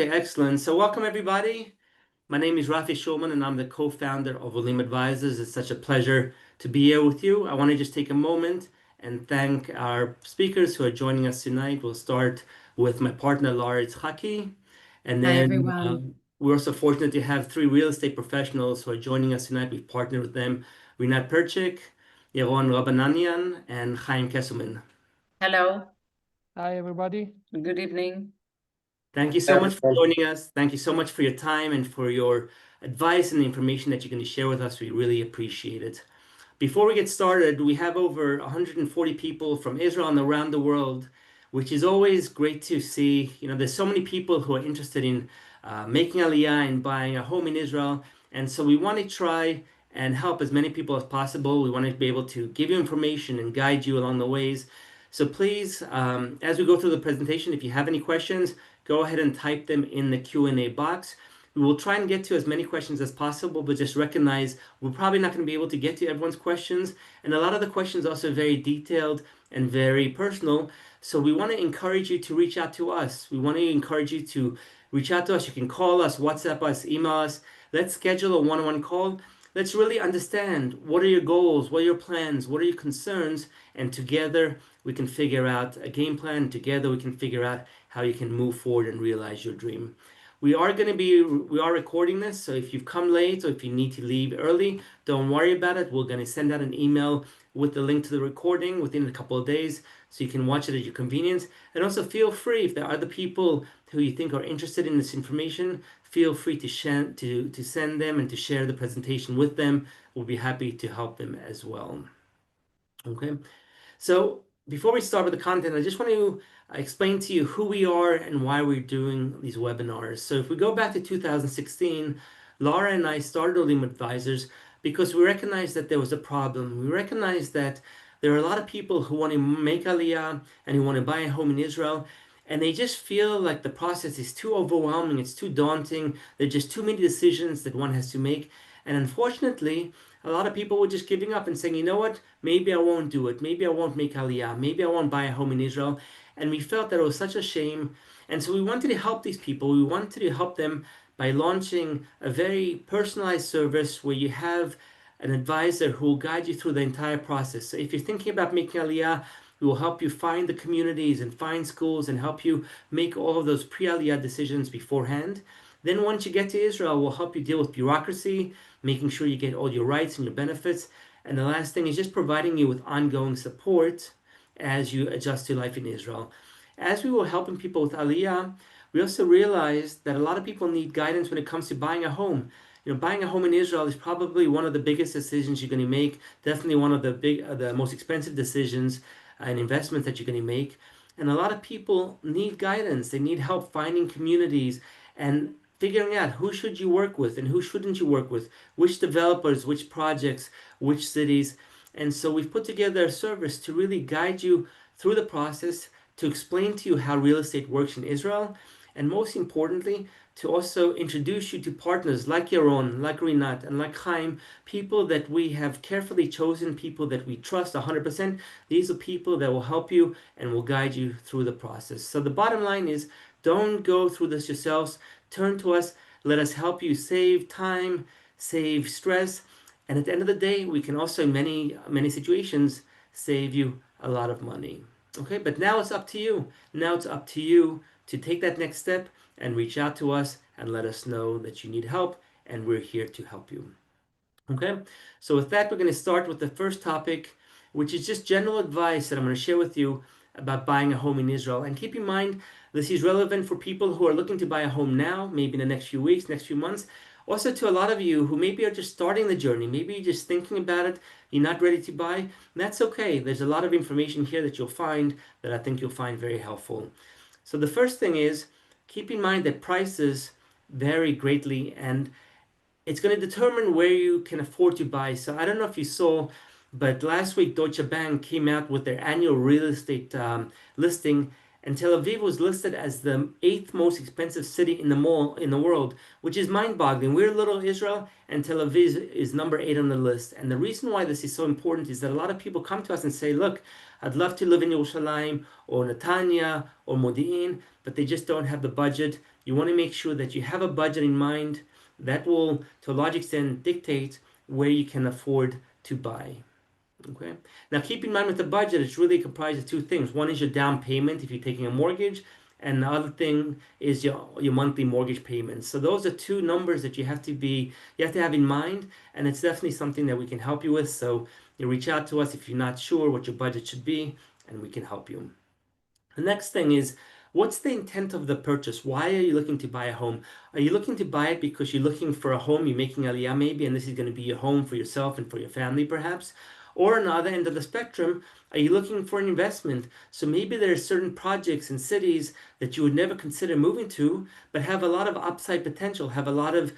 Okay, excellent. So welcome everybody. My name is Rafi Shulman and I'm the co-founder of Olim Advisors. It's such a pleasure to be here with you. I want to just take a moment and thank our speakers who are joining us tonight. We'll start with my partner, Laura Itzhaki. And Hi, then everyone. we're also fortunate to have three real estate professionals who are joining us tonight. We've partnered with them, Rinat Perchik, Yaron Rabananian, and Chaim Kesselman. Hello. Hi, everybody. Good evening. Thank you so much for joining us. Thank you so much for your time and for your advice and the information that you're going to share with us. We really appreciate it. Before we get started, we have over 140 people from Israel and around the world, which is always great to see. You know, there's so many people who are interested in making Aliyah and buying a home in Israel. And so we want to try and help as many people as possible. We want to be able to give you information and guide you along the ways. So please, as we go through the presentation, if you have any questions, go ahead and type them in the Q&A box. We will try and get to as many questions as possible, but just recognize we're probably not going to be able to get to everyone's questions. And a lot of the questions are also very detailed and very personal. So we want to encourage you to reach out to us. We want to encourage you to reach out to us. You can call us, WhatsApp us, email us. Let's schedule a one-on-one call. Let's really understand what are your goals, what are your plans, what are your concerns, and together we can figure out a game plan. Together we can figure out how you can move forward and realize your dream. We are recording this, so if you've come late or if you need to leave early, don't worry about it. We're going to send out an email with the link to the recording within a couple of days, so you can watch it at your convenience. And also feel free, if there are other people who you think are interested in this information, feel free to send them and to share the presentation with them. We'll be happy to help them as well. Okay, so before we start with the content, I just want to explain to you who we are and why we're doing these webinars. So if we go back to 2016, Laura and I started Olim Advisors because we recognized that there was a problem. We recognized that there are a lot of people who want to make Aliyah and who want to buy a home in Israel, and they just feel like the process is too overwhelming, it's too daunting, there are just too many decisions that one has to make. And unfortunately, a lot of people were just giving up and saying, you know what, maybe I won't do it. Maybe I won't make Aliyah. Maybe I won't buy a home in Israel. And we felt that it was such a shame. And so we wanted to help these people. We wanted to help them by launching a very personalized service where you have an advisor who will guide you through the entire process. So if you're thinking about making Aliyah, we will help you find the communities and find schools and help you make all of those pre-Aliyah decisions beforehand. Then once you get to Israel, we'll help you deal with bureaucracy, making sure you get all your rights and your benefits. And the last thing is just providing you with ongoing support as you adjust to life in Israel. As we were helping people with Aliyah, we also realized that a lot of people need guidance when it comes to buying a home. You know, buying a home in Israel is probably one of the biggest decisions you're going to make. Definitely one of the most expensive decisions and investments that you're going to make. And a lot of people need guidance. They need help finding communities and figuring out who should you work with and who shouldn't you work with, which developers, which projects, which cities. And so we've put together a service to really guide you through the process, to explain to you how real estate works in Israel, and most importantly, to also introduce you to partners like Yaron, like Rinat, and like Chaim, people that we have carefully chosen, people that we trust 100%. These are people that will help you and will guide you through the process. So the bottom line is, don't go through this yourselves. Turn to us. Let us help you save time, save stress, and at the end of the day, we can also, in many situations, save you a lot of money. Okay, but now it's up to you. Now it's up to you to take that next step and reach out to us and let us know that you need help, and we're here to help you. Okay, so with that, we're going to start with the first topic, which is just general advice that I'm going to share with you about buying a home in Israel. And keep in mind, this is relevant for people who are looking to buy a home now, maybe in the next few weeks, next few months. Also to a lot of you who maybe are just starting the journey, maybe you're just thinking about it, you're not ready to buy. That's okay. There's a lot of information here that you'll find that I think you'll find very helpful. So the first thing is, keep in mind that prices vary greatly, and it's going to determine where you can afford to buy. So I don't know if you saw, but last week Deutsche Bank came out with their annual real estate listing, And Tel Aviv was listed as the eighth most expensive city in the world, which is mind-boggling. We're little Israel, and Tel Aviv is number 8 on the list. And the reason why this is so important is that a lot of people come to us and say, "Look, I'd love to live in Yerushalayim or Netanya or Modi'in, but they just don't have the budget." You want to make sure that you have a budget in mind that will, to a large extent, dictate where you can afford to buy. Okay. Now keep in mind with the budget, it's really comprised of two things. One is your down payment if you're taking a mortgage, and the other thing is your monthly mortgage payments. So those are two numbers that you have to have in mind, and it's definitely something that we can help you with. So you reach out to us if you're not sure what your budget should be, and we can help you. The next thing is, what's the intent of the purchase? Why are you looking to buy a home? Are you looking to buy it because you're looking for a home, you're making aliyah maybe, and this is going to be your home for yourself and for your family perhaps? Or on the other end of the spectrum, are you looking for an investment? So maybe there are certain projects in cities that you would never consider moving to, but have a lot of upside potential, have a lot of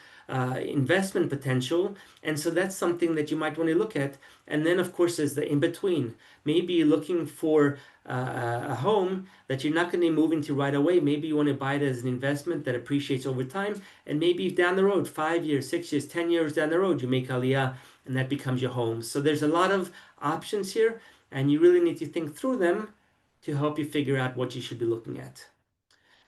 investment potential. And so that's something that you might want to look at. And then, of course, there's the in between. Maybe you're looking for a home that you're not going to move into right away. Maybe you want to buy it as an investment that appreciates over time. And maybe down the road, 5 years, 6 years, 10 years down the road, you make aliyah and that becomes your home. So there's a lot of options here, and you really need to think through them to help you figure out what you should be looking at.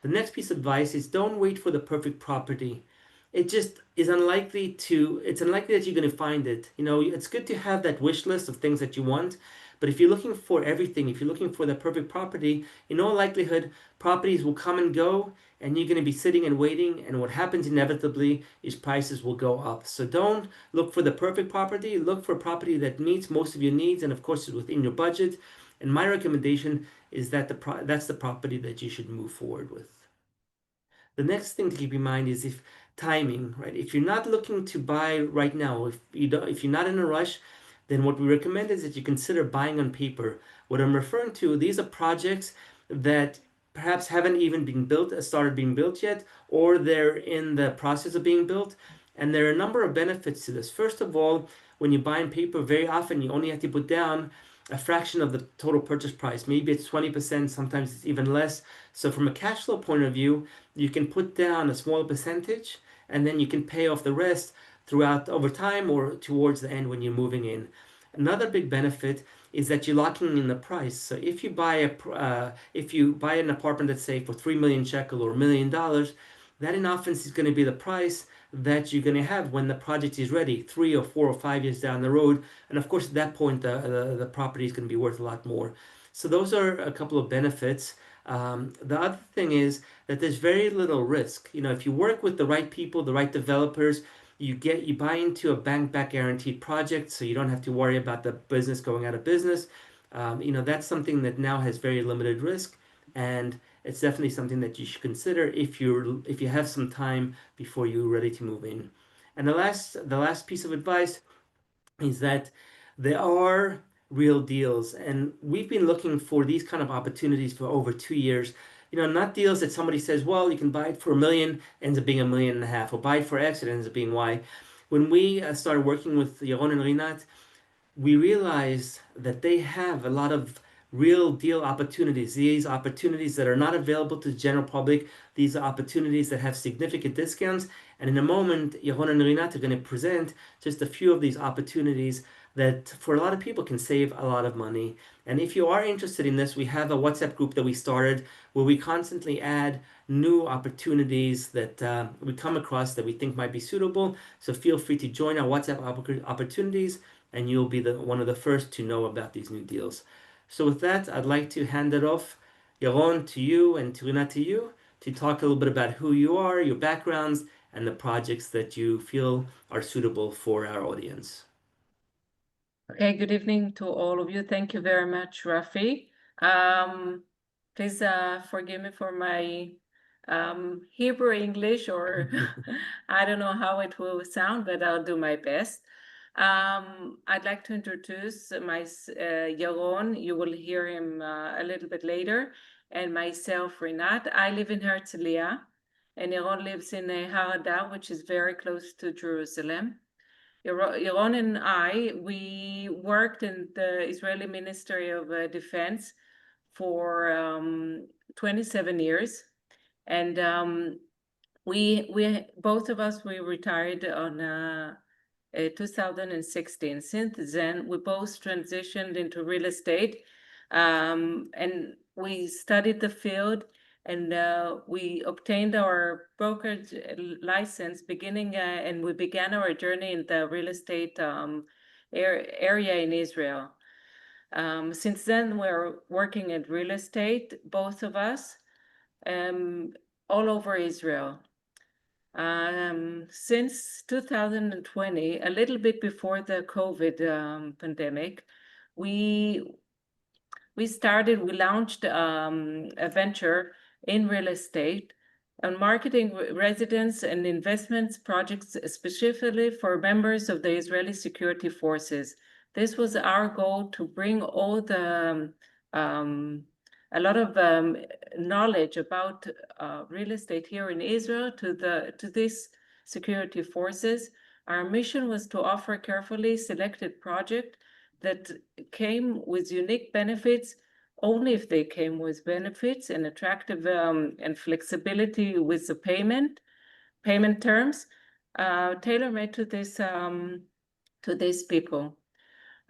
The next piece of advice is don't wait for the perfect property. It just is it's unlikely that you're going to find it. You know, it's good to have that wish list of things that you want, but if you're looking for everything, if you're looking for the perfect property, in all likelihood, properties will come and go, and you're going to be sitting and waiting, and what happens inevitably is prices will go up. So don't look for the perfect property, look for a property that meets most of your needs and of course is within your budget. And my recommendation is that that's the property that you should move forward with. The next thing to keep in mind is if timing, right? If you're not looking to buy right now, if you're not in a rush, then what we recommend is that you consider buying on paper. What I'm referring to, these are projects that perhaps haven't even been built, started being built yet, or they're in the process of being built. And there are a number of benefits to this. First of all, when you buy on paper, very often you only have to put down a fraction of the total purchase price. Maybe it's 20%, sometimes it's even less. So from a cash flow point of view, you can put down a small percentage and then you can pay off the rest throughout over time or towards the end when you're moving in. Another big benefit is that you're locking in the price. So if you buy an apartment, let's say for 3 million shekel or $1 million, that in essence is going to be the price that you're going to have when the project is ready, 3 or 4 or 5 years down the road. And of course, at that point, the property is going to be worth a lot more. So those are a couple of benefits. The other thing is that there's very little risk. You know, if you work with the right people, the right developers, you buy into a bank-backed guaranteed project, so you don't have to worry about the business going out of business. You know, that's something that now has very limited risk, and it's definitely something that you should consider if you have some time before you're ready to move in. And the last piece of advice is that there are real deals, and we've been looking for these kind of opportunities for over 2 years. You know, not deals that somebody says, well, you can buy it for a million, ends up being $1.5 million, or buy it for X, it ends up being Y. When we started working with Yaron and Rinat, we realized that they have a lot of real deal opportunities. These opportunities that are not available to the general public. These are opportunities that have significant discounts. And in a moment, Yaron and Rinat are going to present just a few of these opportunities that for a lot of people can save a lot of money. And if you are interested in this, we have a WhatsApp group that we started where we constantly add new opportunities that we come across that we think might be suitable. So feel free to join our WhatsApp opportunities and you'll be one of the first to know about these new deals. So with that, I'd like to hand it off, Yaron, to you and Rinat to you to talk a little bit about who you are, your backgrounds, and the projects that you feel are suitable for our audience. Okay, good evening to all of you. Thank you very much, Rafi. Please forgive me for my Hebrew English, or I don't know how it will sound, but I'll do my best. I'd like to introduce Yaron. You will hear him a little bit later, and myself, Rinat. I live in HERZLIYA, and Yaron lives in Harada, which is very close to Jerusalem. Yaron and I, we worked in the Israeli Ministry of Defense for 27 years. And we both of us, we retired on 2016. Since then, we both transitioned into real estate, and we studied the field, and we obtained our brokerage license and we began our journey in the real estate area in Israel. Since then, we're working in real estate, both of us, all over Israel. Since 2020, a little bit before the COVID pandemic, we launched a venture in real estate on marketing residence and investments projects specifically for members of the Israeli security forces. This was our goal, to bring all the a lot of knowledge about real estate here in Israel to these security forces. Our mission was to offer carefully selected project that came with unique benefits, only if they came with benefits and attractive and flexibility with the payment terms, tailor-made to these people.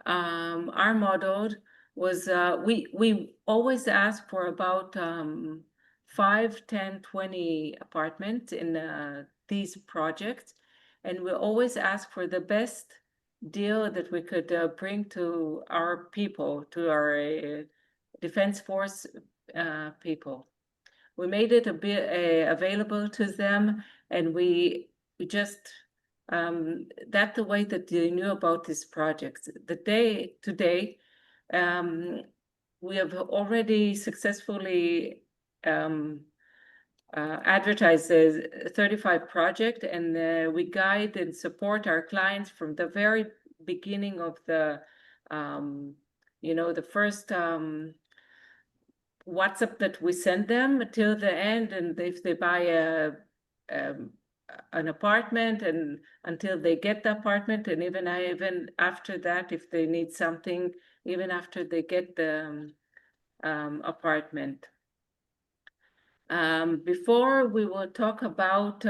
Our model was we always ask for about 5, 10, 20 apartments in these projects, and we always ask for the best deal that we could bring to our people, to our defense force people. We made it a bit available to them, and we just that's the way that they knew about these projects. Today, we have already successfully advertised the 35 project, and we guide and support our clients from the very beginning of the the first WhatsApp that we send them till the end, and if they buy an apartment, and until they get the apartment, and even after that, if they need something, even after they get the apartment. Before we will talk about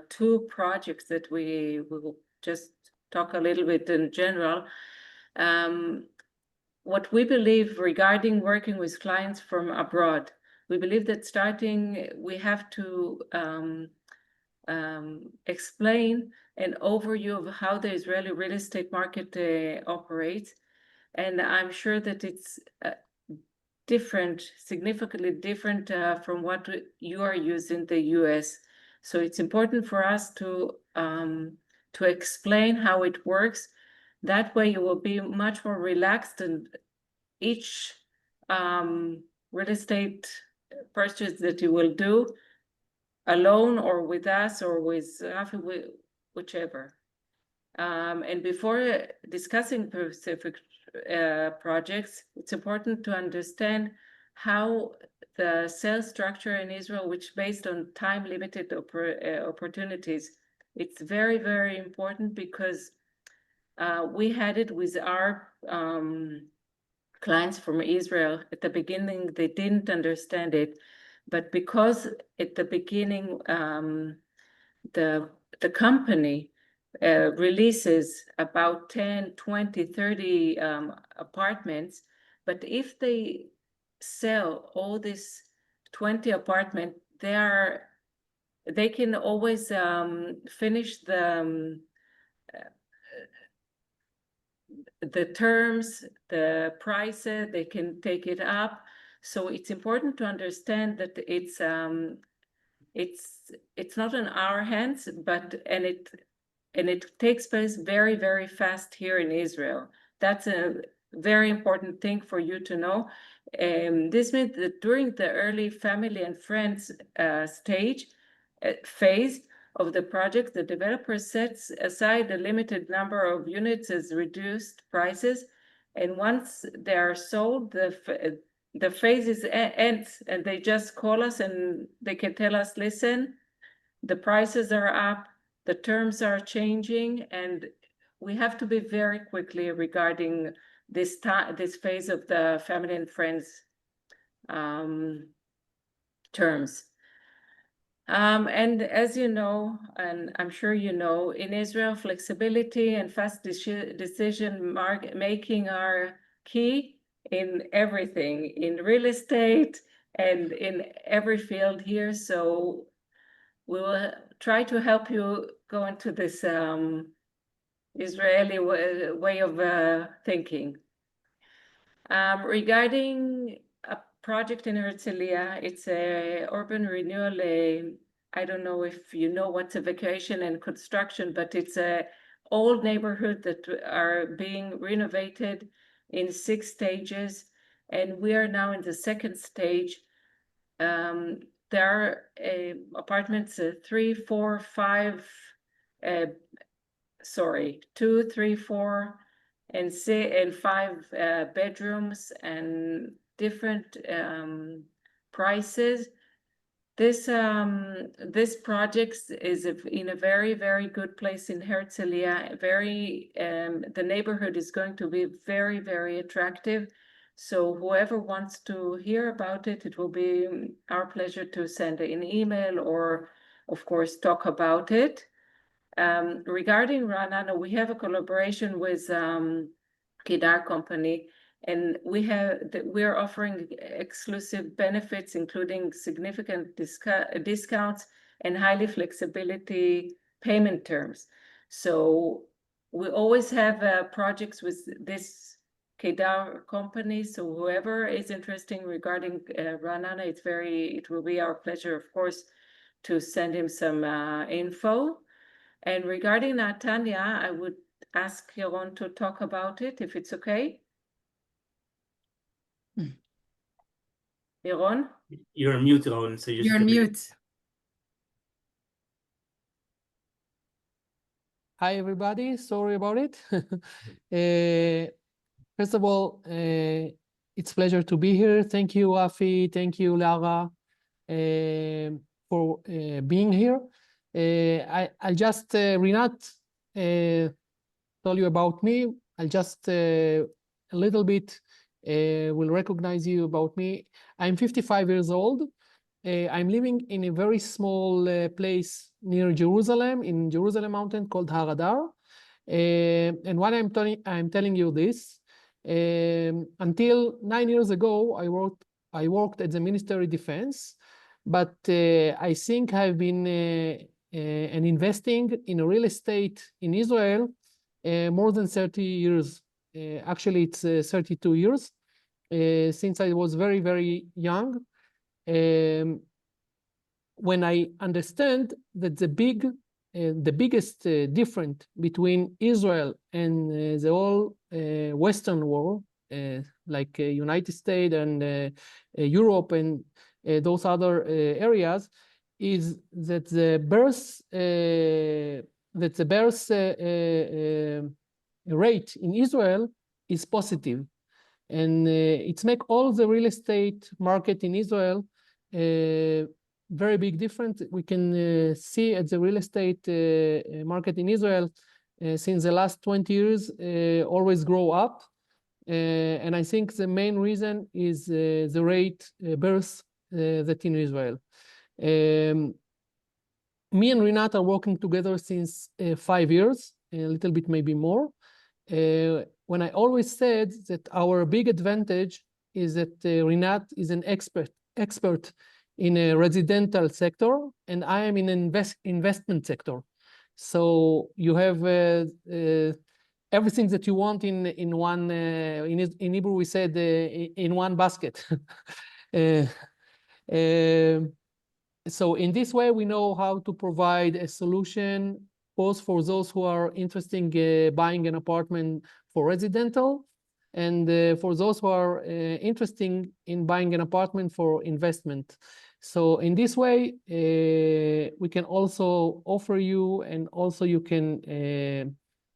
2 projects that we will just talk a little bit in general. What we believe regarding working with clients from abroad, we believe that we have to explain an overview of how the Israeli real estate market operates. And I'm sure that it's significantly different from what you are using in the US. So it's important for us to explain how it works. That way you will be much more relaxed, and each real estate purchase that you will do, alone or with us or with Rafi, whichever. And before discussing specific projects, it's important to understand how the sales structure in Israel, which is based on time-limited opportunities, it's very, very important, because we had it with our clients from Israel. At the beginning, they didn't understand it, but because at the beginning, the company releases about 10, 20, 30 apartments, but if they sell all these 20 apartments, they can always finish the terms, the prices, they can take it up. So it's important to understand that it's not in our hands, and it takes place very, very fast here in Israel. That's a very important thing for you to know. This means that during the early family and friends phase of the project, the developer sets aside a limited number of units as reduced prices, and once they are sold, the phase ends, and they just call us and they can tell us, listen, the prices are up, the terms are changing, and we have to be very quickly regarding this phase of the family and friends. terms. And as you know, and I'm sure you know, in Israel, flexibility and fast decision making are key in everything, in real estate and in every field here. So we will try to help you go into this Israeli way of thinking. Regarding a project in HERZLIYA, it's a urban renewal. I don't know if you know what's evacuation and construction, but it's a old neighborhood that are being renovated in 6 stages, and we are now in the 2nd stage. There are apartments 3, 4, 5, 2, 3, 4, and 5 bedrooms and different prices. This project is in a very, very good place in HERZLIYA. The neighborhood is going to be very, very attractive. So whoever wants to hear about it, it will be our pleasure to send an email or, of course, talk about it. Regarding Ra'anana, we have a collaboration with Kedar company, and we are offering exclusive benefits, including significant discounts and highly flexibility payment terms. So we always have projects with this Kedar company. So whoever is interested regarding Ra'anana, it will be our pleasure, of course, to send him some info. And regarding NETANYA, I would ask Yaron to talk about it, if it's okay. Yaron? You're on mute, Owen, so You're on mute. Hi, everybody. Sorry about it. First of all, it's a pleasure to be here. Thank you, Rafi. Thank you, Lara, for being here. I'll just, Rinat told you about me. I'll just a little bit will recognize you about me. I'm 55 years old. I'm living in a very small place near Jerusalem, in Jerusalem mountain called Har Adar. And why I'm telling you this, until 9 years ago, I worked at the Ministry of Defense, but I think I've been and investing in real estate in Israel more than 30 years. Actually, it's 32 years since I was very, very young. When I understand that the biggest difference between Israel and the whole Western world, like United States and Europe and those other areas, is that the birth rate in Israel is positive, and it's make all the real estate market in Israel very big difference. We can see at the real estate market in Israel since the last 20 years always grow up. And I think the main reason is the rate birth that in Israel. Me and Rinat are working together since 5 years, a little bit maybe more. When I always said that our big advantage is that Rinat is an expert in a residential sector, and I am in an investment sector. So you have everything that you want in one. In Hebrew, we said in one basket. So in this way, we know how to provide a solution both for those who are interested in buying an apartment for residential, and for those who are interested in buying an apartment for investment. So in this way, we can also offer you, and also you can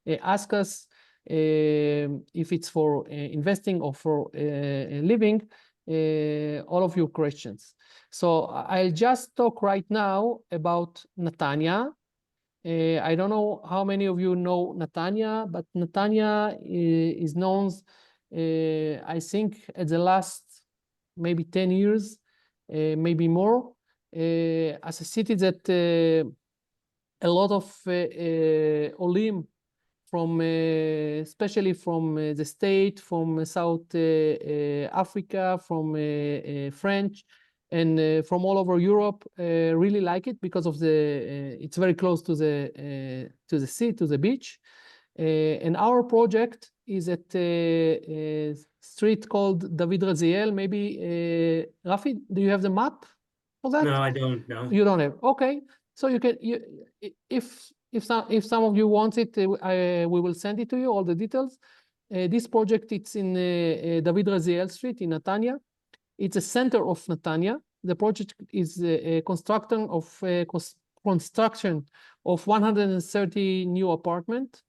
ask us if it's for investing or for living, all of your questions. So I'll just talk right now about NETANYA. I don't know how many of you know NETANYA, but NETANYA is known, I think, at the last maybe 10 years, maybe more, as a city that a lot of Olim from especially from the state, from South Africa, from French, and from all over Europe really like it because of the it's very close to the sea, to the beach. And our project is at a street called David Raziel. Maybe Rafi, do you have the map for that? No, I don't know. You don't have. Okay, so you can if some of you want it, we will send it to you all the details. This project it's in David Raziel Street in Netanya. It's a center of Netanya. The project is a construction of 130 new apartments.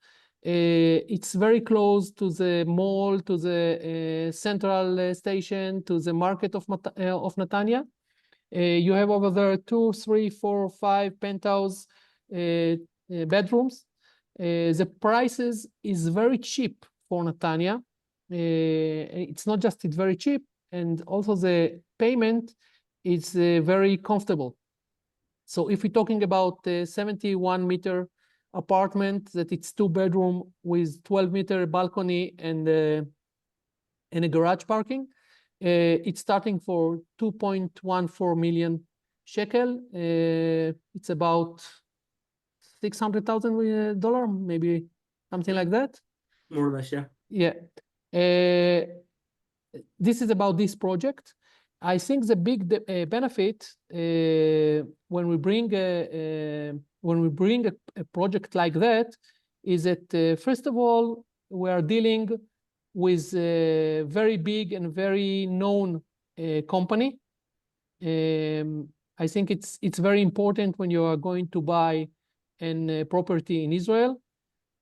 It's very close to the mall, to the central station, to the market of Netanya. You have over there 2, 3, 4, 5 penthouse bedrooms. The prices is very cheap for Netanya. It's not just it's very cheap, and also the payment is very comfortable. So if we're talking about 71-meter apartment that it's 2-bedroom with 12-meter balcony and a garage parking, it's starting for 2.14 million shekel. It's about $600,000, maybe something like that. More or less, yeah. Yeah. This is about this project. I think the big benefit when we bring a project like that is that first of all we are dealing with a very big and very known company. I think it's very important when you are going to buy a property in Israel.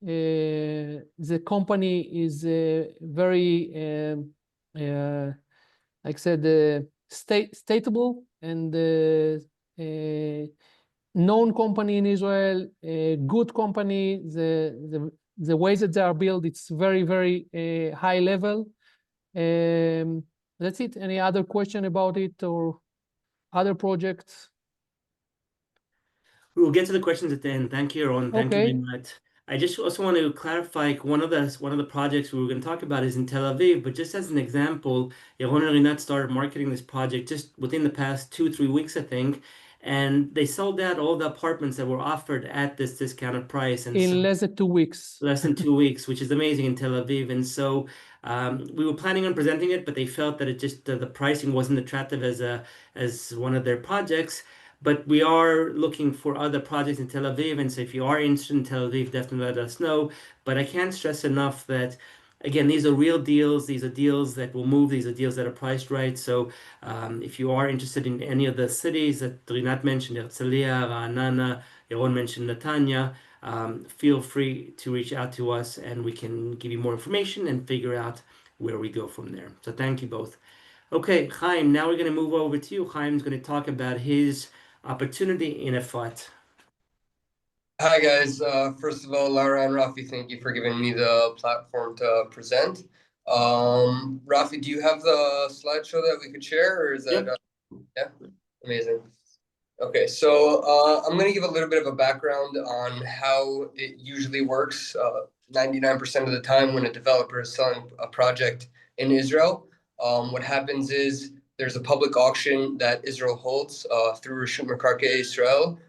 The company is very like I said, statable and known company in Israel, a good company. The way that they are built, it's very, very high level. That's it. Any other question about it or other projects? We'll get to the questions at the end. Thank you, Ron. Thank you very Okay. much. I just also want to clarify one of the projects we were going to talk about is in Tel Aviv, but just as an example, Yaron and Rinat started marketing this project just within the past 2-3 weeks, I think, and they sold out all the apartments that were offered at this discounted price. And so, In less than 2 weeks. less than 2 weeks, which is amazing in Tel Aviv. And so we were planning on presenting it, but they felt that it just the pricing wasn't attractive as one of their projects. But we are looking for other projects in Tel Aviv, and so if you are interested in Tel Aviv, definitely let us know. But I can't stress enough that, again, these are real deals. These are deals that will move. These are deals that are priced right. So if you are interested in any of the cities that Rinat mentioned, HERZLIYA, Ra'anana, Yaron mentioned Netanya, feel free to reach out to us and we can give you more information and figure out where we go from there. So thank you both. Okay, Chaim, now we're going to move over to you. Chaim's going to talk about his opportunity in EFRAT. Hi guys, first of all, Lara and Rafi, thank you for giving me the platform to present. Rafi, do you have the slideshow that we could share, or is that yeah, amazing. Okay, so I'm going to give a little bit of a background on how it usually works 99% of the time when a developer is selling a project in Israel. What happens is there's a public auction that Israel holds through Reshut Makarkei Israel,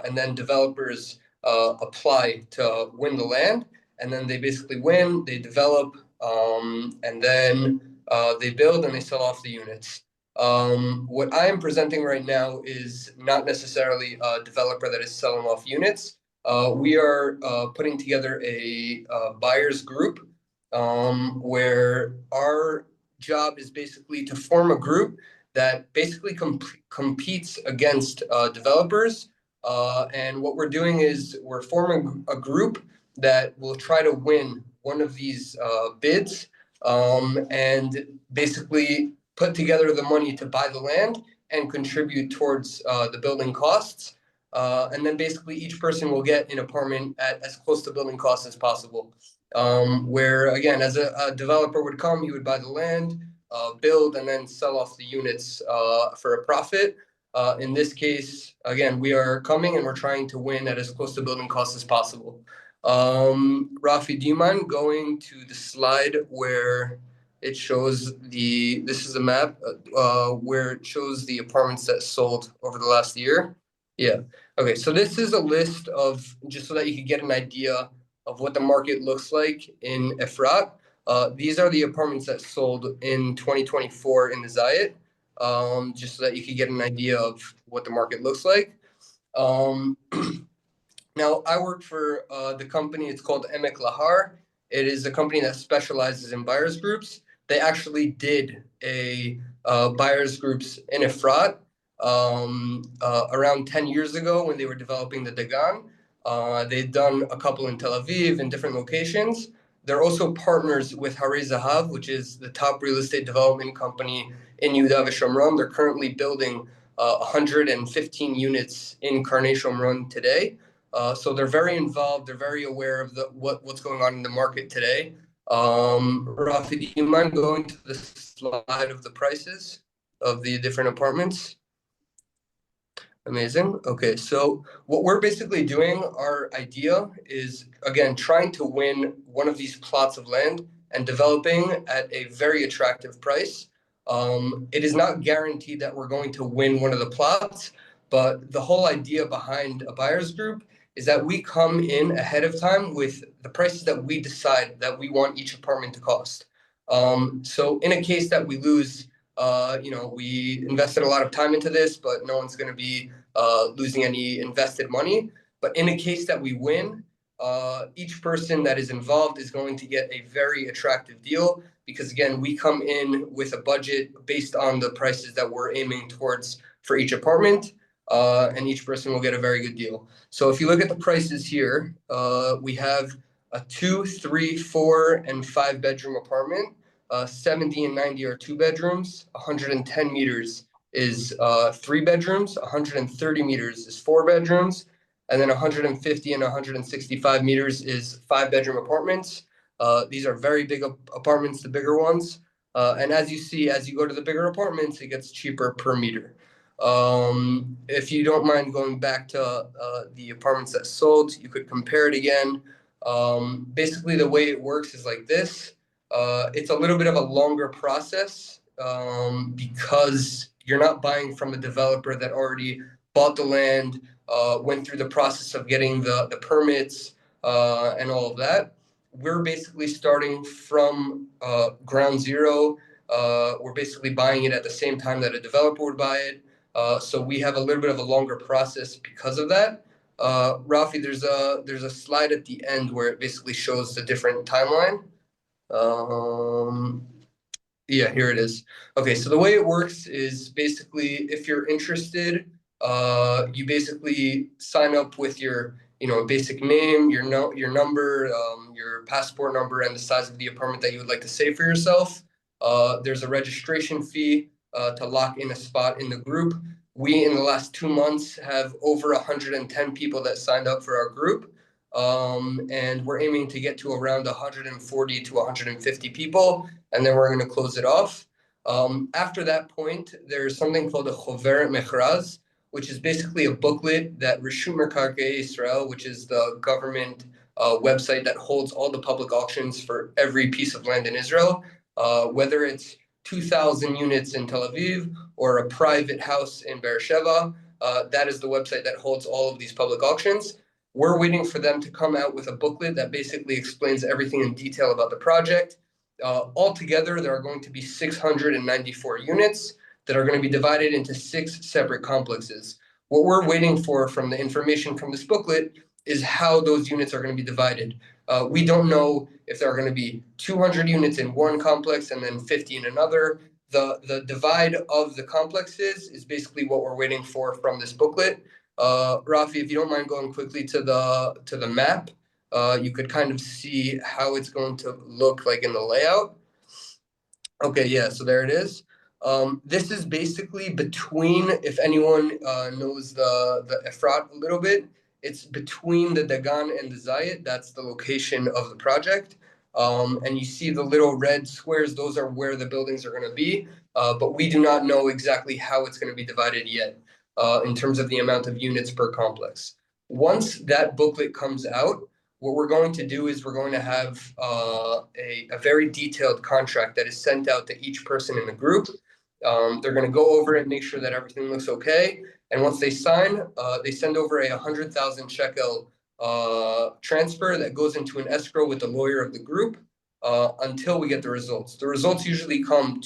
and then developers apply to win the land, and then they basically win, they develop, and then they build and they sell off the units. What I am presenting right now is not necessarily a developer that is selling off units. We are putting together a buyers group where our job is basically to form a group that basically competes against developers. And what we're doing is we're forming a group that will try to win one of these bids and basically put together the money to buy the land and contribute towards the building costs. And then basically each person will get an apartment at as close to building costs as possible. Where again, as a developer would come, he would buy the land, build, and then sell off the units for a profit. In this case, again, we are coming and we're trying to win at as close to building cost as possible. Rafi, do you mind going to the slide where it shows this is a map where it shows the apartments that sold over the last year? Yeah. Okay, so this is a list of, just so that you can get an idea of what the market looks like in EFRAT. These are the apartments that sold in 2024 in the Zayat, just so that you can get an idea of what the market looks like. Now, I work for the company, it's called Emek Lahar. It is a company that specializes in buyers groups. They actually did a buyers groups in Efrat around 10 years ago when they were developing the Dagan. They'd done a couple in Tel Aviv in different locations. They're also partners with Harei Zahav, which is the top real estate development company in Yehuda v'Shomron. They're currently building 115 units in Karnei Shomron today. So they're very involved. They're very aware of what's going on in the market today. Rafi, do you mind going to the slide of the prices of the different apartments? Amazing. Okay, so what we're basically doing, our idea is, again, trying to win one of these plots of land and developing at a very attractive price. It is not guaranteed that we're going to win one of the plots, but the whole idea behind a buyer's group is that we come in ahead of time with the prices that we decide that we want each apartment to cost. So in a case that we lose, we invested a lot of time into this, but no one's going to be losing any invested money. But in a case that we win, each person that is involved is going to get a very attractive deal because, again, we come in with a budget based on the prices that we're aiming towards for each apartment, and each person will get a very good deal. So if you look at the prices here, we have a 2, 3, 4, and 5 bedroom apartment. 70 and 90 are 2 bedrooms. 110 meters is 3 bedrooms. 130 meters is 4 bedrooms. And then 150 and 165 meters is 5 bedroom apartments. These are very big apartments, the bigger ones. And as you see, as you go to the bigger apartments, it gets cheaper per meter. If you don't mind going back to the apartments that sold, you could compare it again. Basically, the way it works is like this. It's a little bit of a longer process because you're not buying from a developer that already bought the land, went through the process of getting the permits and all of that. We're basically starting from ground zero. We're basically buying it at the same time that a developer would buy it. So we have a little bit of a longer process because of that. Rafi, there's a slide at the end where it basically shows the different timeline. Yeah, here it is. Okay, so the way it works is basically if you're interested, you basically sign up with your basic name, your number, your passport number, and the size of the apartment that you would like to save for yourself. There's a registration fee to lock in a spot in the group. We, in the last 2 months, have over 110 people that signed up for our group. And we're aiming to get to around 140 to 150 people, and then we're going to close it off. After that point, there's something called a Choveret Mechraz, which is basically a booklet that Reshut Makakei Israel, which is the government website that holds all the public auctions for every piece of land in Israel, whether it's 2,000 units in Tel Aviv or a private house in Beersheba. That is the website that holds all of these public auctions. We're waiting for them to come out with a booklet that basically explains everything in detail about the project. Altogether, there are going to be 694 units that are going to be divided into 6 separate complexes. What we're waiting for from the information from this booklet is how those units are going to be divided. We don't know if there are going to be 200 units in one complex and then 50 in another. The divide of the complexes is basically what we're waiting for from this booklet. Rafi, if you don't mind going quickly to the map, you could kind of see how it's going to look like in the layout. Okay, yeah, so there it is. This is basically between, if anyone knows the Efrat a little bit, it's between the Dagan and the Zayat. That's the location of the project. And you see the little red squares, those are where the buildings are going to be. But we do not know exactly how it's going to be divided yet. in terms of the amount of units per complex. Once that booklet comes out, what we're going to do is we're going to have a very detailed contract that is sent out to each person in the group. They're going to go over it, make sure that everything looks okay. And once they sign, they send over a 100,000 shekel transfer that goes into an escrow with the lawyer of the group until we get the results. The results usually come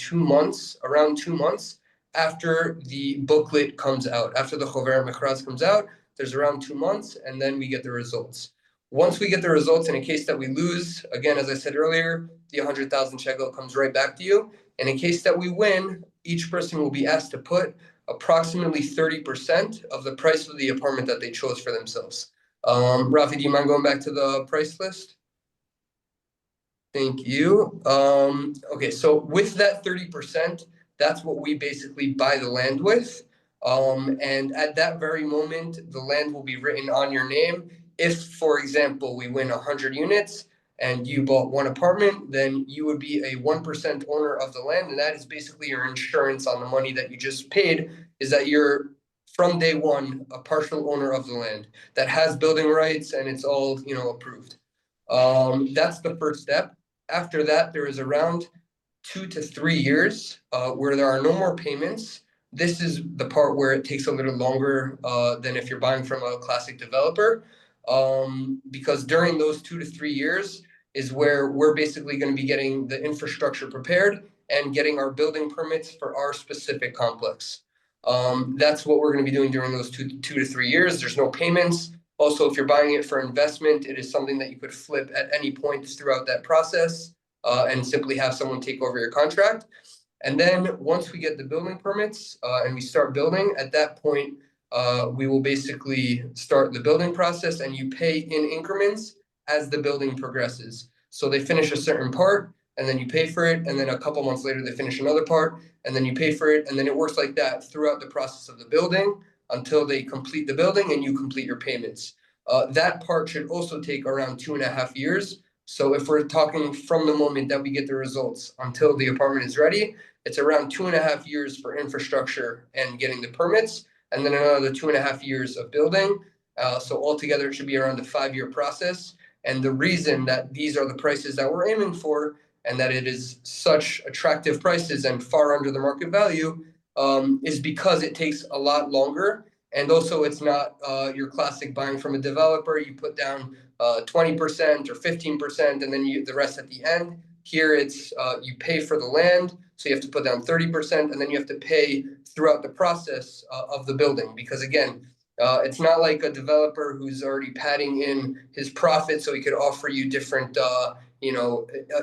around 2 months after the booklet comes out. After the Chover Mechraz comes out, there's around 2 months, and then we get the results. Once we get the results, in a case that we lose, again, as I said earlier, the 100,000 shekel comes right back to you. And in case that we win, each person will be asked to put approximately 30% of the price of the apartment that they chose for themselves. Rafi, do you mind going back to the price list? Thank you. Okay, so with that 30%, that's what we basically buy the land with. And at that very moment, the land will be written on your name. If, for example, we win 100 units and you bought one apartment, then you would be a 1% owner of the land. And that is basically your insurance on the money that you just paid, is that you're, from day one, a partial owner of the land that has building rights and it's all, approved. That's the first step. After that, there is around 2 to 3 years where there are no more payments. This is the part where it takes a little longer than if you're buying from a classic developer, because during those 2 to 3 years is where we're basically going to be getting the infrastructure prepared and getting our building permits for our specific complex. That's what we're going to be doing during those 2 to 3 years. There's no payments. Also, if you're buying it for investment, it is something that you could flip at any point throughout that process and simply have someone take over your contract. And then once we get the building permits and we start building, at that point, we will basically start the building process and you pay in increments as the building progresses. So they finish a certain part and then you pay for it. And then a couple months later, they finish another part and then you pay for it. And then it works like that throughout the process of the building until they complete the building and you complete your payments. That part should also take around 2.5 years. So if we're talking from the moment that we get the results until the apartment is ready, it's around 2.5 years for infrastructure and getting the permits, and then another 2.5 years of building. So altogether, it should be around a 5-year process. And the reason that these are the prices that we're aiming for and that it is such attractive prices and far under the market value is because it takes a lot longer. And also, it's not your classic buying from a developer. You put down 20% or 15%, and then the rest at the end. Here, it's you pay for the land, so you have to put down 30%, and then you have to pay throughout the process of the building. Because again, it's not like a developer who's already padding in his profit, so he could offer you different,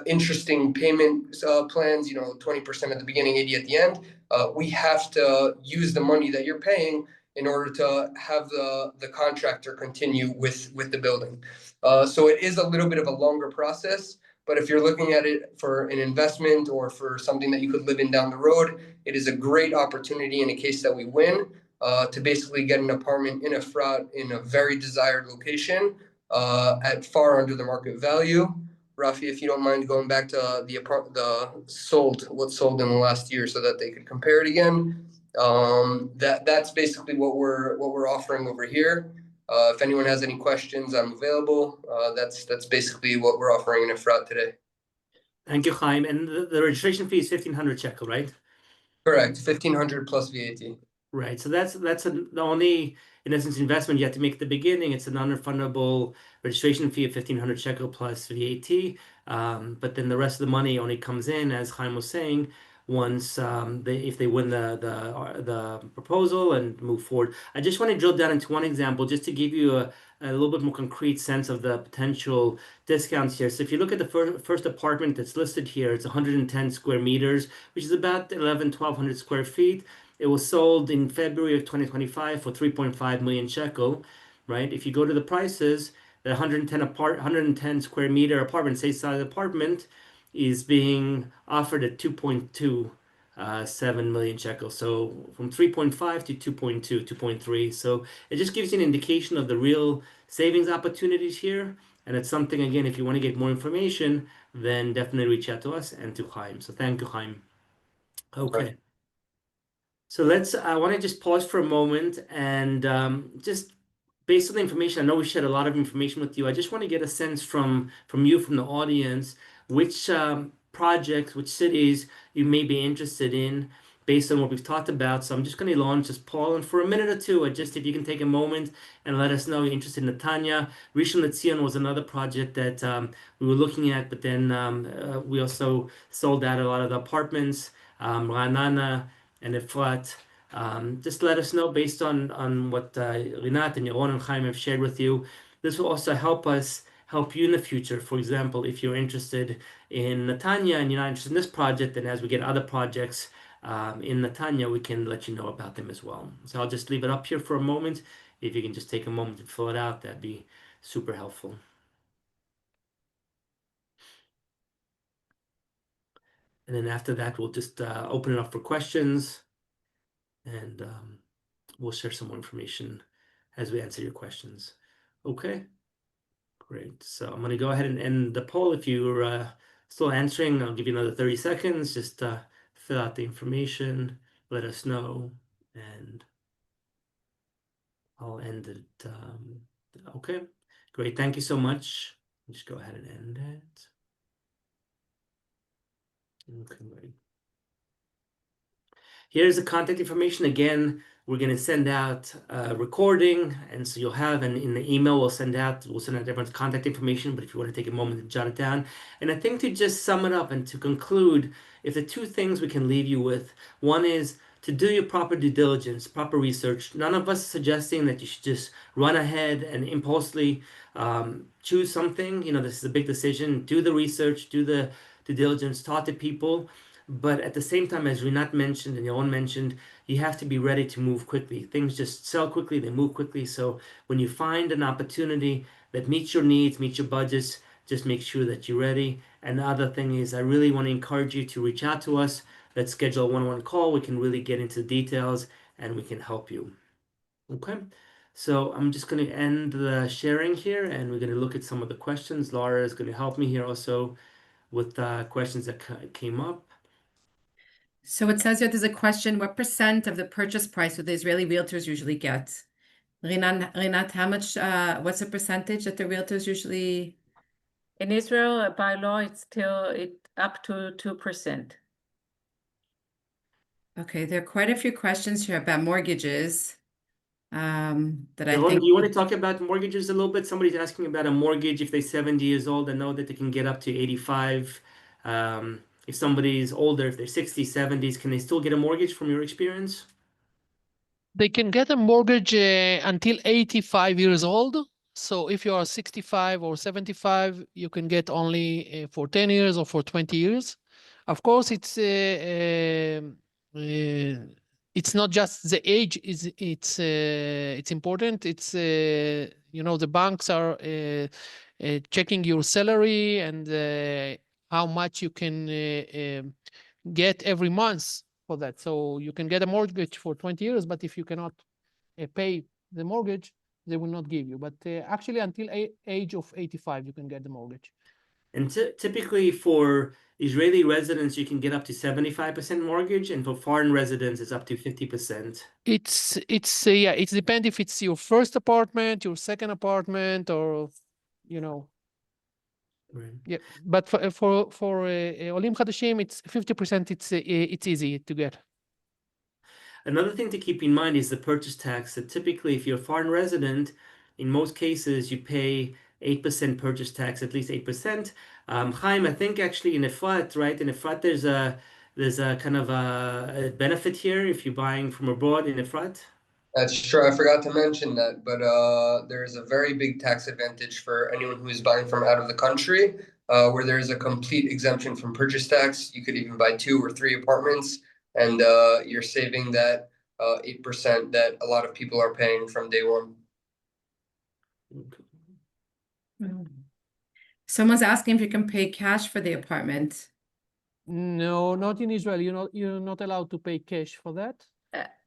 interesting payment plans. 20% at the beginning, 80 at the end. We have to use the money that you're paying in order to have the contractor continue with the building. So it is a little bit of a longer process, but if you're looking at it for an investment or for something that you could live in down the road, it is a great opportunity in a case that we win to basically get an apartment in EFRAT in a very desired location at far under the market value. Rafi, if you don't mind going back to what's sold in the last year so that they could compare it again. That's basically what we're offering over here. If anyone has any questions, I'm available. That's basically what we're offering in EFRAT today. Thank you, Chaim. And the registration fee is 1,500 shekel, right? Correct, 1,500 plus VAT. Right. So that's the only, in essence, investment you have to make at the beginning. It's a non-refundable registration fee of 1,500 shekel plus VAT. But then the rest of the money only comes in, as Chaim was saying, once if they win the proposal and move forward. I just want to drill down into one example just to give you a little bit more concrete sense of the potential discounts here. So if you look at the first apartment that's listed here, it's 110 square meters, which is about 1,200 square feet. It was sold in February of 2025 for 3.5 million shekel, right? If you go to the prices, the 110 square meter apartment, same size apartment, is being offered at 2.27 million shekels. So from 3.5 to 2.2, 2.3. So it just gives you an indication of the real savings opportunities here. And it's something, again, if you want to get more information, then definitely reach out to us and to Chaim. So thank you, Chaim. Okay. So I want to just pause for a moment and just based on the information, I know we shared a lot of information with you. I just want to get a sense from you, from the audience, which projects, which cities you may be interested in based on what we've talked about. So I'm just going to launch this poll, and for a minute or two, just if you can take a moment and let us know you're interested in Netanya. Rishon LeZion was another project that we were looking at, but then we also sold out a lot of the apartments, Ra'anana and EFRAT. Just let us know based on what Rinat and Yaron and Chaim have shared with you. This will also help you in the future. For example, if you're interested in Netanya and you're not interested in this project, then as we get other projects in Netanya, we can let you know about them as well. So I'll just leave it up here for a moment. If you can just take a moment to fill it out, that'd be super helpful. And then after that, we'll just open it up for questions, and we'll share some more information as we answer your questions. Okay, great. So I'm going to go ahead and end the poll. If you're still answering, I'll give you another 30 seconds. Just fill out the information, let us know, and I'll end it. Okay, great. Thank you so much. Just go ahead and end it. Okay, great. Here's the contact information. Again, we're going to send out a recording, and so you'll have, and in the email we'll send out everyone's contact information, but if you want to take a moment to jot it down. And I think to just sum it up and to conclude, if the two things we can leave you with, one is to do your proper due diligence, proper research. None of us suggesting that you should just run ahead and impulsively choose something. You know, this is a big decision. Do the research, do the due diligence, talk to people. But at the same time, as Rinat mentioned and Yaron mentioned, you have to be ready to move quickly. Things just sell quickly, they move quickly. So when you find an opportunity that meets your needs, meets your budgets, just make sure that you're ready. And the other thing is, I really want to encourage you to reach out to us. Let's schedule a one-on-one call. We can really get into the details and we can help you. Okay. So I'm just going to end the sharing here, and we're going to look at some of the questions. Laura is going to help me here also with questions that came up. So it says here there's a question, what % of the purchase price would the Israeli realtors usually get? Rinat, how much, what's the percentage that the realtors usually? In Israel, by law, it's still up to 2%. Okay, there are quite a few questions here about mortgages. That I Yaron, think. do you want to talk about mortgages a little bit? Somebody's asking about a mortgage if they're 70 years old and know that they can get up to 85. If somebody's older, if they're 60s, 70s, can they still get a mortgage from your experience? They can get a mortgage until 85 years old. So if you are 65 or 75, you can get only for 10 years or for 20 years. Of course, it's not just the age, it's important. It's you know, the banks are checking your salary and how much you can get every month for that. So you can get a mortgage for 20 years, but if you cannot pay the mortgage, they will not give you. But actually, until age of 85, you can get the mortgage. And typically for Israeli residents, you can get up to 75% mortgage, and for foreign residents, it's up to 50%. It's yeah, it depends if it's your first apartment, your second apartment, or you know. Right. Yeah, but for Olim Chadashim, it's 50%. It's easy to get. Another thing to keep in mind is the purchase tax. That typically, if you're a foreign resident, in most cases, you pay 8% purchase tax, at least 8%. Chaim, I think actually in EFRAT, right? In EFRAT, there's a kind of a benefit here if you're buying from abroad in EFRAT. That's true. I forgot to mention that, but there's a very big tax advantage for anyone who is buying from out of the country, where there's a complete exemption from purchase tax. You could even buy 2 or 3 apartments, and you're saving that 8% that a lot of people are paying from day one. Someone's asking if you can pay cash for the apartment. No, not in Israel. You're not allowed to pay cash for that.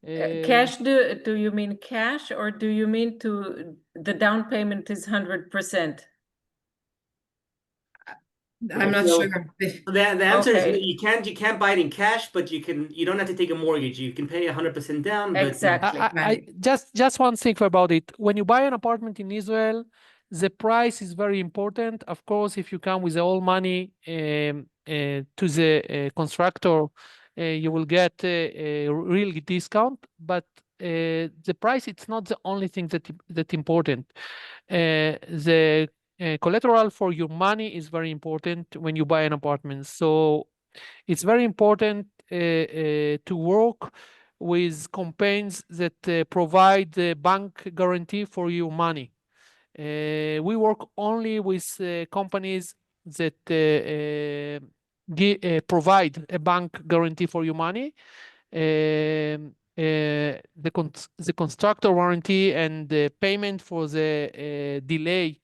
Cash, do you mean cash, or do you mean the down payment is 100%? I'm not So sure. the answer is Okay. you can't buy it in cash, but you don't have to take a mortgage. You can pay 100% down, but Exactly. Right. Just one thing about it. When you buy an apartment in Israel, the price is very important. Of course, if you come with all money to the constructor, you will get a real discount. But the price, it's not the only thing that important. The collateral for your money is very important when you buy an apartment. So it's very important to work with campaigns that provide the bank guarantee for your money. We work only with companies that provide a bank guarantee for your money. The constructor warranty and the payment for the delay,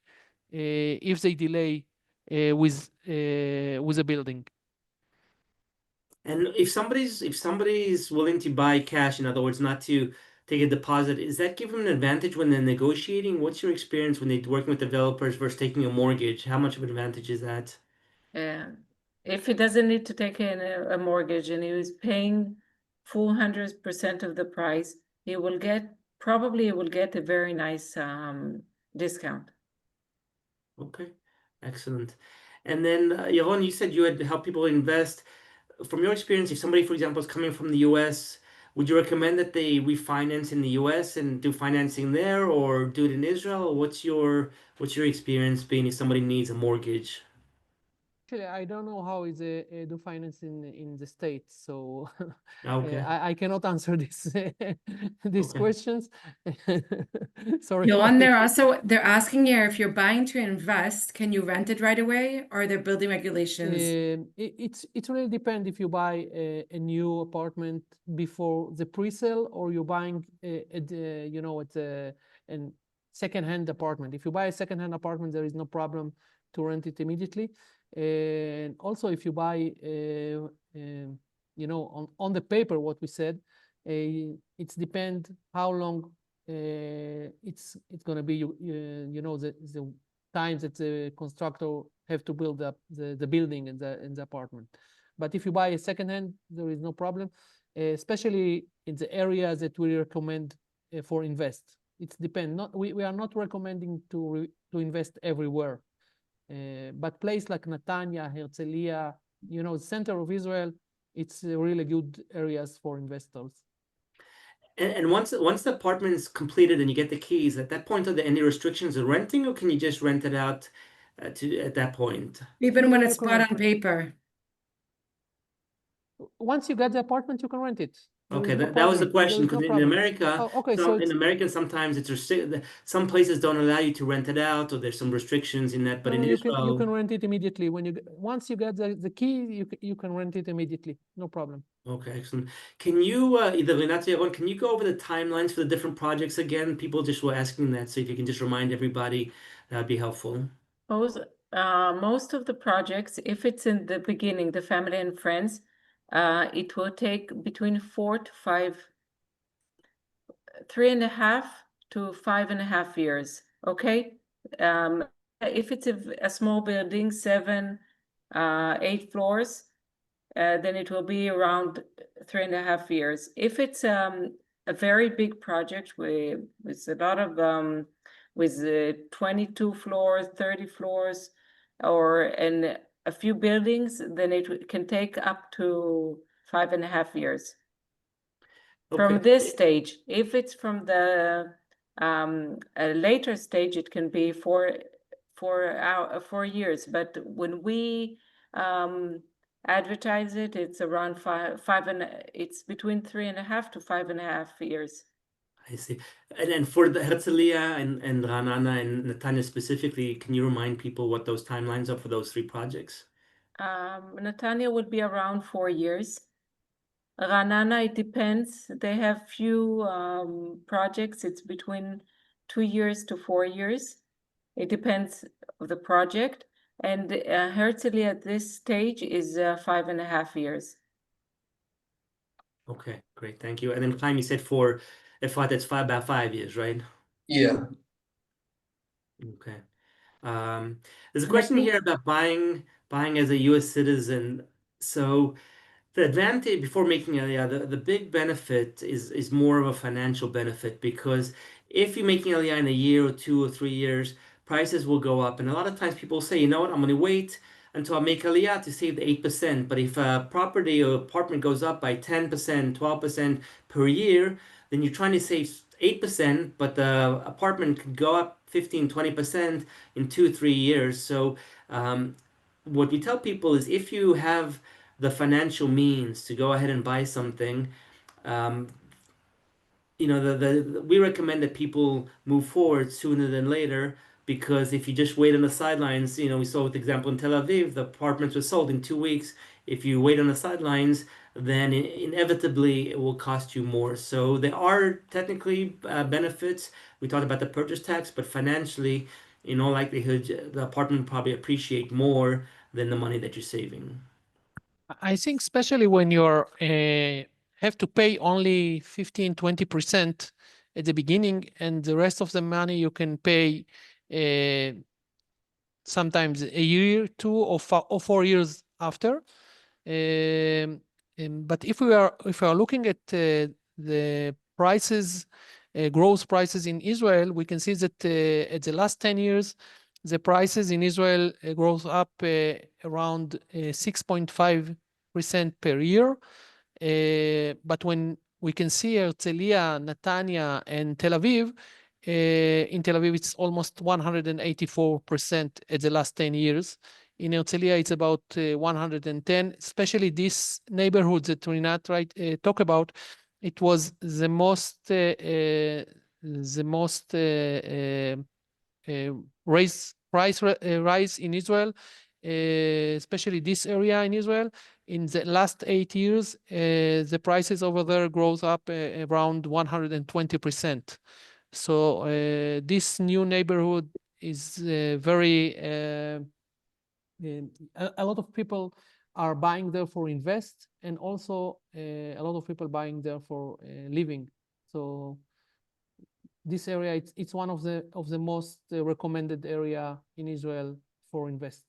if they delay with a building. and if somebody's willing to buy cash, in other words, not to take a deposit, is that give them an advantage when they're negotiating? What's your experience when they're working with developers versus taking a mortgage? How much of an advantage is that? If he doesn't need to take in a mortgage and he is paying full 100% of the price, he will probably get a very nice discount. Okay, excellent. And then, Yaron, you said you had helped people invest. From your experience, if somebody, for example, is coming from the US, would you recommend that they refinance in the US and do financing there, or do it in Israel? What's your experience being if somebody needs a mortgage? Actually, I don't know how is do finance in the States, so Okay. I cannot answer these Okay. questions. Sorry. Yolan, they're asking you if you're buying to invest, can you rent it right away, or are there building regulations? It really depends if you buy a new apartment before the pre-sale or you're buying at a second-hand apartment. If you buy a second-hand apartment, there is no problem to rent it immediately. And also, if you buy, on the paper, what we said, it's depend how long it's going to be. The times that the constructor have to build up the building and the apartment. But if you buy a second hand, there is no problem, especially in the areas that we recommend for invest. It's depend. We are not recommending to invest everywhere. But place like Netanya, HERZLIYA, the center of Israel, it's really good areas for investors. And once the apartment is completed and you get the keys, at that point, are there any restrictions on renting, or can you just rent it out at that point? Even when Yeah, it's you can bought rent. on paper. Once you get the apartment, you can rent it. There Okay, is no that was the problem. question, There is no because in problem. America, Oh, okay, so in America, sometimes some places don't allow you to rent it out, or there's some restrictions in that. But no, in you Israel, can rent it immediately once you get the key, you can rent it immediately, no problem. okay, excellent. Can you either Rinat or Yaron, can you go over the timelines for the different projects again? People just were asking that, so if you can just remind everybody, that'd be helpful. Most of the projects, if it's in the beginning, the family and friends, it will take between 3.5 to 5.5 years. Okay. If it's a small building, 7, 8 floors, then it will be around 3.5 years. If it's a very big project with a lot of with 22 floors, 30 floors, and a few buildings, then it can take up to 5.5 years. From this stage. If it's from the a later stage, it can be 4 years. But when we advertise it, it's around it's between 3.5 to 5.5 years. I see. And for the HERZLIYA and Ra'anana and Netanya specifically, can you remind people what those timelines are for those 3 projects? Netanya would be around 4 years. Ra'anana, it depends. They have few projects. It's between 2 years to 4 years. It depends of the project. And HERZLIYA at this stage is 5.5 years. Okay, great, thank you. And then Chaim, you said for EFRAT, that's about 5 years, right? Yeah. Okay. There's a question here about buying buying as a U.S. citizen. So the advantage before making Aliyah, the big benefit is more of a financial benefit, because if you're making Aliyah in a year or 2 or 3 years, prices will go up. And a lot of times people say, you know what, I'm going to wait until I make Aliyah to save the 8%. But if a property or apartment goes up by 10%, 12% per year, then you're trying to save 8%, but the apartment could go up 15, 20% in 2, 3 years. So what we tell people is, if you have the financial means to go ahead and buy something, um, we recommend that people move forward sooner than later, because if you just wait on the sidelines, we saw with the example in Tel Aviv, the apartments were sold in 2 weeks. If you wait on the sidelines, then inevitably it will cost you more. So there are technically benefits. We talked about the purchase tax, but financially, in all likelihood, the apartment will probably appreciate more than the money that you're saving. I think especially when you're have to pay only 15-20% at the beginning, and the rest of the money you can pay sometimes a year, 2 or 4 years after. But if we are looking at the prices, growth prices in Israel, we can see that at the last 10 years, the prices in Israel grows up around 6.5% per year. But when we can see HERZLIYA, NETANYA, and Tel Aviv, in Tel Aviv, it's almost 184% at the last 10 years. In HERZLIYA, it's about 110, especially this neighborhood that Rinat talk about. It was the most rise in Israel, especially this area in Israel. In the last 8 years, the prices over there grows up around 120%. So this new neighborhood is very, a lot of people are buying there for invest, and also a lot of people buying there for living. So this area, it's one of the most recommended area in Israel for invest.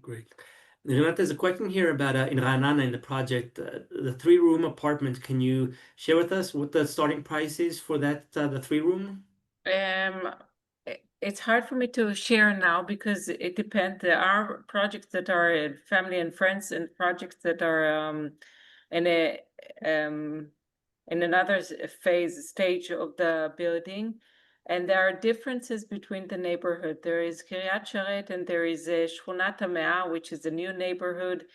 Great. Renat, there's a question here about in Ra'anana, in the project, the 3-room apartment. Can you share with us what the starting price is for that, the 3-room? It's hard for me to share now, because it depends. There are projects that are family and friends, and projects that are in another stage of the building. And there are differences between the neighborhood. There is Kiryat Sharet, and there is Shchunat HaMe'ah, which is a new neighborhood.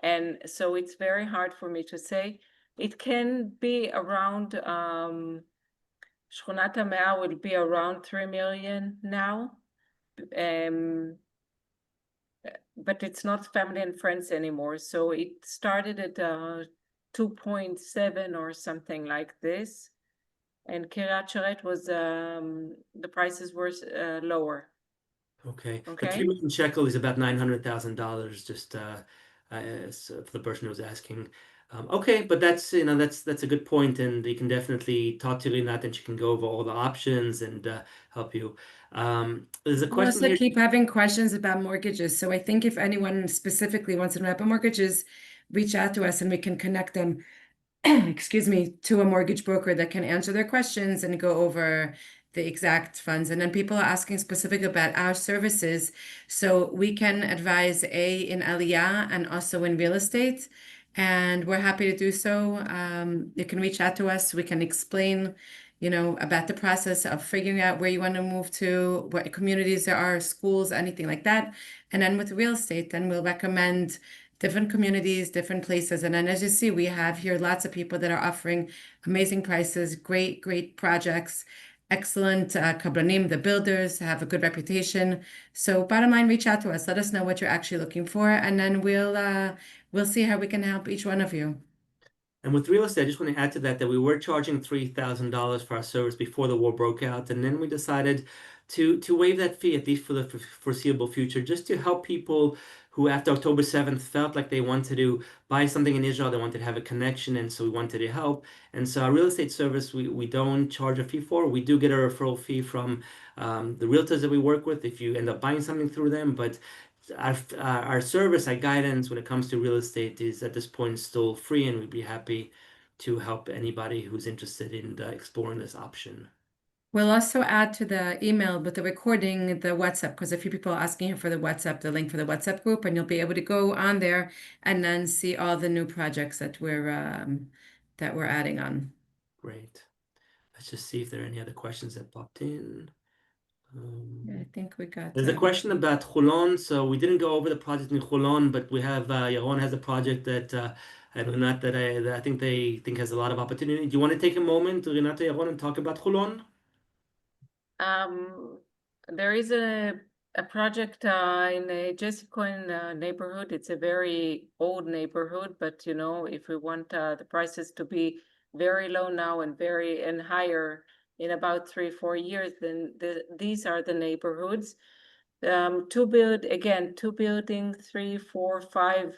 And so it's very hard for me to say. It can be around, Shchunat HaMe'ah will be around 3 million now. But it's not family and friends anymore. So it started at 2.7 or something like this. And Kiryat Sharet was, the prices were lower. Okay. The Okay. 3 million shekel is about $900,000, just so for the person who was asking. Okay, but that's a good point, and you can definitely talk to Rinat, and she can go over all the options and help you. There's a We'll question also here. keep having questions about mortgages. So I think if anyone specifically wants to know about mortgages, reach out to us and we can connect them, excuse me, to a mortgage broker that can answer their questions and go over the exact funds. And then people are asking specific about our services. So we can advise in Aliyah and also in real estate. And we're happy to do so. You can reach out to us. We can explain, about the process of figuring out where you want to move to, what communities there are, schools, anything like that. And then with real estate, then we'll recommend different communities, different places. And then as you see, we have here lots of people that are offering amazing prices, great, great projects, excellent kablanim, the builders have a good reputation. So bottom line, reach out to us. Let us know what you're actually looking for. And then we'll see how we can help each one of you. And with real estate, I just want to add to that we were charging $3,000 for our service before the war broke out, and then we decided to waive that fee, at least for the foreseeable future, just to help people who after October 7th felt like they wanted to buy something in Israel, they wanted to have a connection, and so we wanted to help. And so our real estate service, we don't charge a fee for. We do get a referral fee from the realtors that we work with if you end up buying something through them, but our service, our guidance when it comes to real estate is at this point still free, and we'd be happy to help anybody who's interested in exploring this option. We'll also add to the email with the recording, the WhatsApp, because a few people are asking for the WhatsApp, the link for the WhatsApp group, and you'll be able to go on there and then see all the new projects that we're adding on. Great. Let's just see if there are any other questions that popped in. I think we got. There's a question about Holon. So we didn't go over the project in Holon, but we have Yaron has a project that Renat that I think they think has a lot of opportunity. Do you want to take a moment, Renat, Yaron, and talk about Holon? There is a project in a Jessicoin neighborhood. It's a very old neighborhood, but you know, if we want the prices to be very low now and higher in about 3-4 years, then these are the neighborhoods. Two building, 3, 4, 5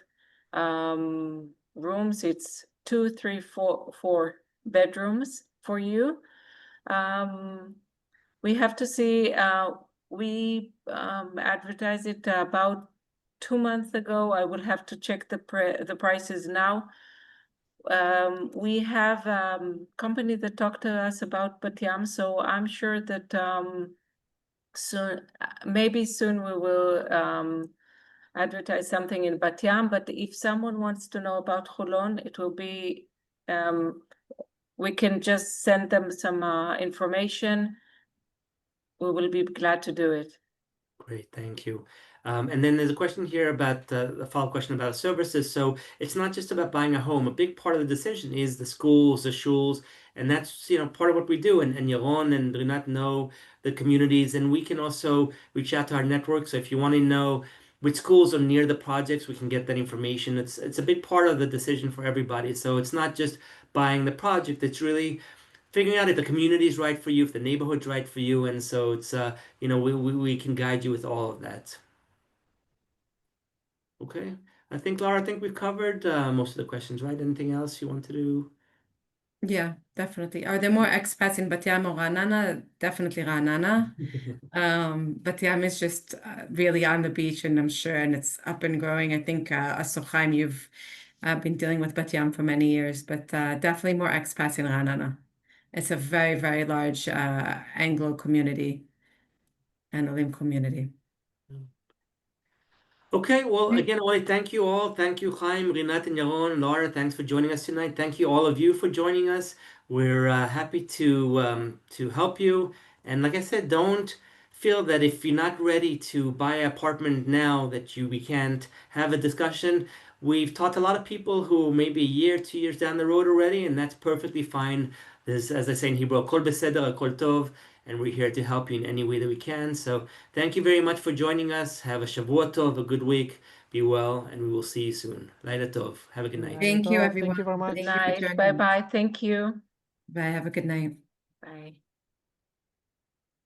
rooms. It's 2, 3, 4 bedrooms for you. We have to see, we advertised it about 2 months ago. I will have to check the prices now. We have company that talked to us about Bat Yam, so I'm sure that soon, maybe soon we will advertise something in Bat Yam. But if someone wants to know about Holon, it will be, we can just send them some information. We will be glad to do it. Great, thank you. And then there's a question here about a follow-up question about services. So it's not just about buying a home. A big part of the decision is the schools, the shuls, and that's part of what we do. And Yaron and Rinat know the communities, and we can also reach out to our network. So if you want to know which schools are near the projects, we can get that information. It's a big part of the decision for everybody. So it's not just buying the project. It's really figuring out if the community is right for you, if the neighborhood's right for you, and so it's we can guide you with all of that. Okay, Laura, I think we've covered most of the questions, right? Anything else you want to do? Yeah, definitely. Are there more expats in Bat Yam or Ra'anana? Definitely Ra'anana. Bat Yam is just really on the beach, and I'm sure, and it's up and growing. I think Asochaim, you've been dealing with Bat Yam for many years, but definitely more expats in Ra'anana. It's a very, very large Anglo community and Olim community. Okay, well, again, I want to thank you all. Thank you, Chaim, Rinat, and Yaron, Laura. Thanks for joining us tonight. Thank you, all of you, for joining us. We're happy to help you. And like I said, don't feel that if you're not ready to buy an apartment now that we can't have a discussion. We've taught a lot of people who maybe a year, 2 years down the road already, and that's perfectly fine. There's, as I say in Hebrew, kol beseder, kol tov, and we're here to help you in any way that we can. So thank you very much for joining us. Have a Shavua Tov, a good week. Be well, and we will see you soon. Laila Tov. Have a good night. Thank you, Tov, everyone. Thank you very much. Good Thank you for night. joining us. Bye-bye. Thank you. Bye. Have a good night. Bye.